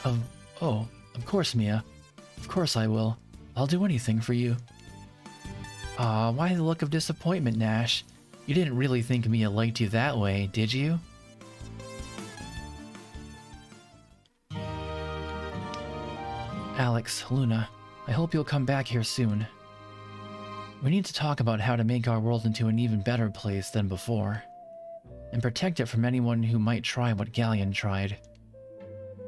Of course, Mia. Of course I will. I'll do anything for you. Aw, why the look of disappointment, Nash? You didn't really think Mia liked you that way, did you? Alex, Luna, I hope you'll come back here soon. We need to talk about how to make our world into an even better place than before, and protect it from anyone who might try what Ghaleon tried.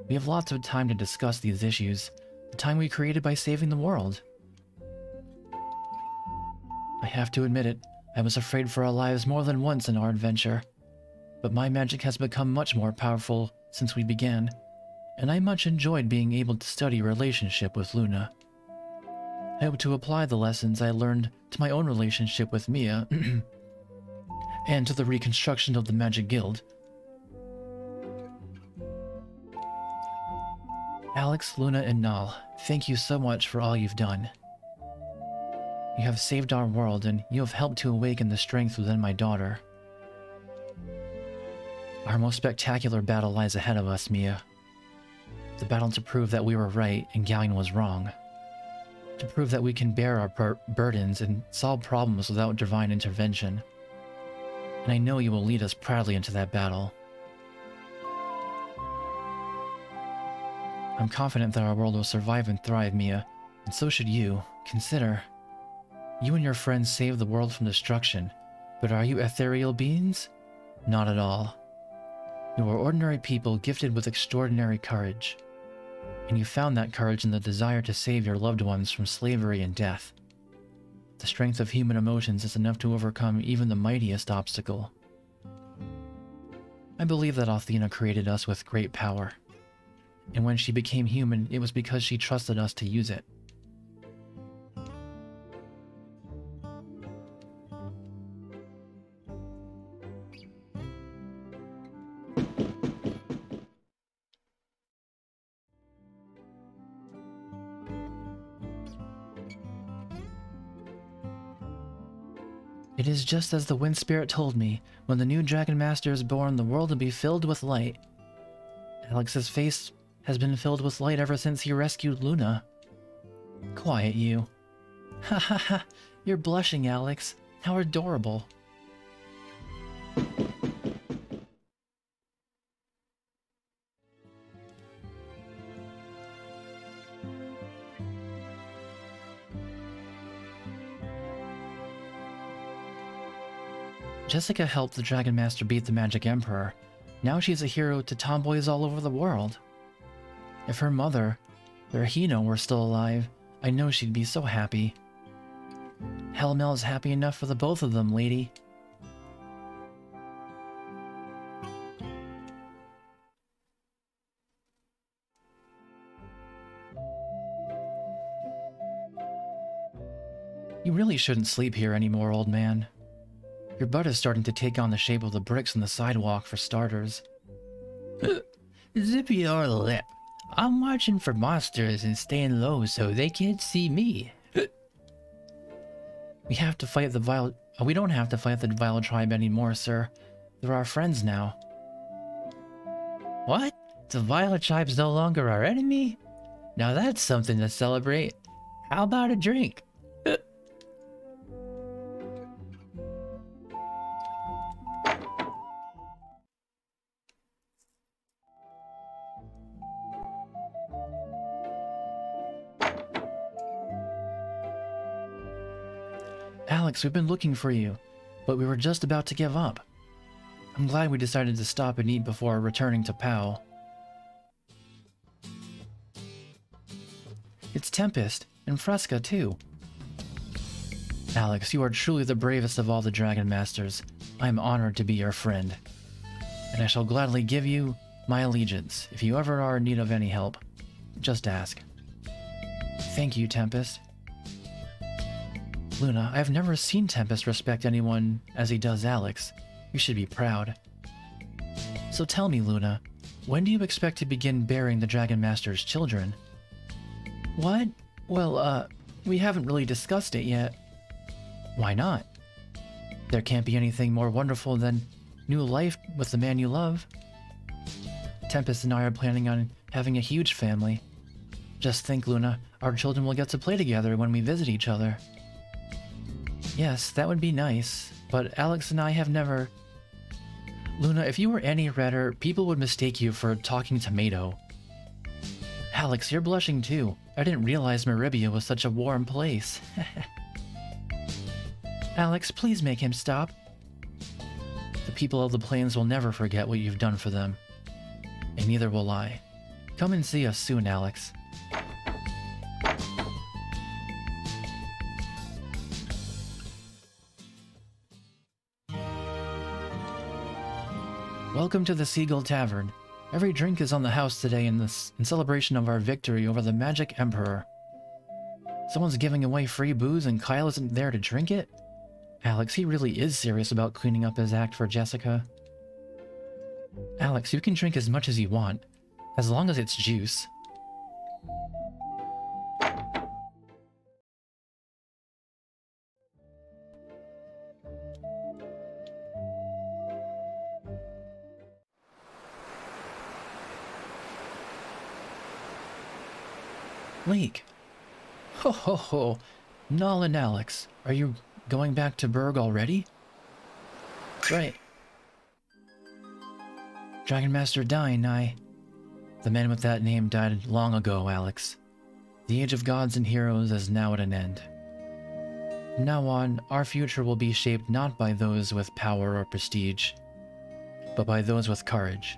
We have lots of time to discuss these issues, the time we created by saving the world. I have to admit it, I was afraid for our lives more than once in our adventure, but my magic has become much more powerful since we began, and I much enjoyed being able to study relationship with Luna. I hope to apply the lessons I learned to my own relationship with Mia, and to the reconstruction of the Magic Guild. Alex, Luna, and Nal, thank you so much for all you've done. You have saved our world, and you have helped to awaken the strength within my daughter. Our most spectacular battle lies ahead of us, Mia. The battle to prove that we were right and Ghaleon was wrong. To prove that we can bear our burdens and solve problems without divine intervention. And I know you will lead us proudly into that battle. I'm confident that our world will survive and thrive, Mia, and so should you. Consider, you and your friends saved the world from destruction, but are you ethereal beings? Not at all. You are ordinary people gifted with extraordinary courage. And you found that courage in the desire to save your loved ones from slavery and death. The strength of human emotions is enough to overcome even the mightiest obstacle. I believe that Athena created us with great power. And when she became human, it was because she trusted us to use it. It is just as the Wind Spirit told me. When the new Dragon Master is born, the world will be filled with light. Alex's face has been filled with light ever since he rescued Luna. Quiet, you. Ha ha ha, you're blushing, Alex. How adorable. Jessica helped the Dragon Master beat the Magic Emperor. Now she's a hero to tomboys all over the world. If her mother, or Hino, were still alive, I know she'd be so happy. Hellmel's happy enough for the both of them, lady. You really shouldn't sleep here anymore, old man. Your butt is starting to take on the shape of the bricks in the sidewalk, for starters. Zip your lip. I'm watching for monsters and staying low so they can't see me. We have to fight the Vile... we don't have to fight the Vile Tribe anymore, sir. They're our friends now. What? The Vile Tribe's no longer our enemy? Now that's something to celebrate. How about a drink? Alex, we've been looking for you, but we were just about to give up. I'm glad we decided to stop and eat before returning to POW. It's Tempest, and Fresca too. Alex, you are truly the bravest of all the Dragon Masters. I am honored to be your friend. And I shall gladly give you my allegiance. If you ever are in need of any help, just ask. Thank you, Tempest. Luna, I've never seen Tempest respect anyone as he does Alex. You should be proud. So tell me, Luna, when do you expect to begin bearing the Dragon Master's children? What? Well, we haven't really discussed it yet. Why not? There can't be anything more wonderful than new life with the man you love. Tempest and I are planning on having a huge family. Just think, Luna, our children will get to play together when we visit each other. Yes, that would be nice, but Alex and I have never... Luna, if you were any redder, people would mistake you for a talking tomato. Alex, you're blushing too. I didn't realize Meribia was such a warm place. Alex, please make him stop. The people of the plains will never forget what you've done for them. And neither will I. Come and see us soon, Alex. Welcome to the Seagull Tavern. Every drink is on the house today in celebration of our victory over the Magic Emperor. Someone's giving away free booze and Kyle isn't there to drink it? Alex, he really is serious about cleaning up his act for Jessica. Alex, you can drink as much as you want, as long as it's juice. Lake. Ho ho ho. Null and Alex, are you going back to Berg already? Right. Dragon Master Dyne, the man with that name died long ago, Alex. The age of gods and heroes is now at an end. From now on, our future will be shaped not by those with power or prestige, but by those with courage.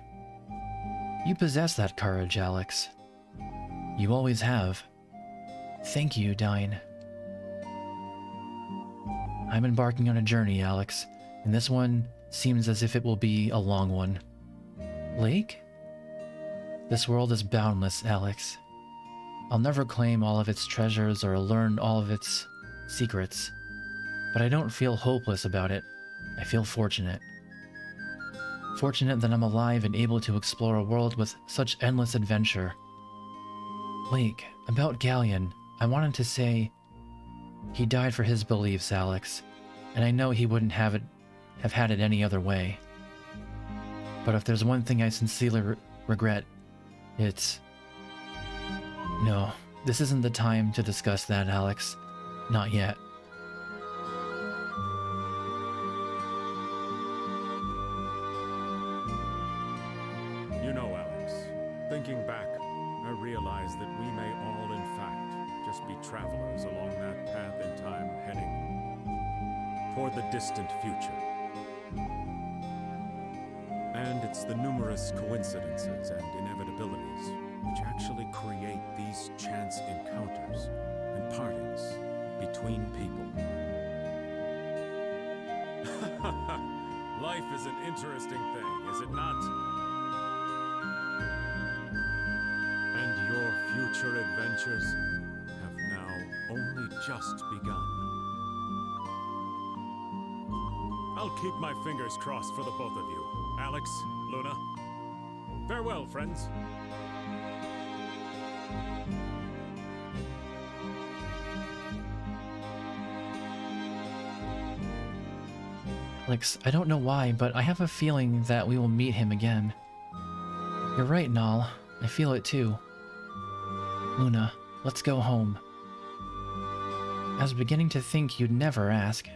You possess that courage, Alex. You always have. Thank you, Dyne. I'm embarking on a journey, Alex, and this one seems as if it will be a long one. Lake? This world is boundless, Alex. I'll never claim all of its treasures or learn all of its secrets, but I don't feel hopeless about it. I feel fortunate. Fortunate that I'm alive and able to explore a world with such endless adventure. Lake, about Ghaleon, I wanted to say, he died for his beliefs, Alex, and I know he wouldn't have had it any other way. But if there's one thing I sincerely regret, it's... No, this isn't the time to discuss that, Alex. Not yet. You know, Alex, thinking back, I realize that we may all, in fact, just be travelers along that path in time heading toward the distant future. And it's the numerous coincidences and inevitabilities which actually create these chance encounters and partings between people. Life is an interesting thing, is it not? And your future adventures have now only just begun. I'll keep my fingers crossed for the both of you. Alex, Luna. Farewell, friends. Alex, I don't know why, but I have a feeling that we will meet him again. You're right, Nal. I feel it too. Luna, let's go home. I was beginning to think you'd never ask.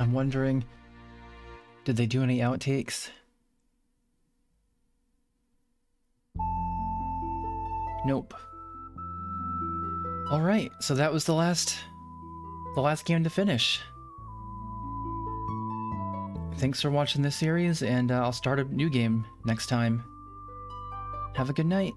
I'm wondering, did they do any outtakes? Nope. Alright, so that was the last game to finish. Thanks for watching this series, and I'll start a new game next time. Have a good night.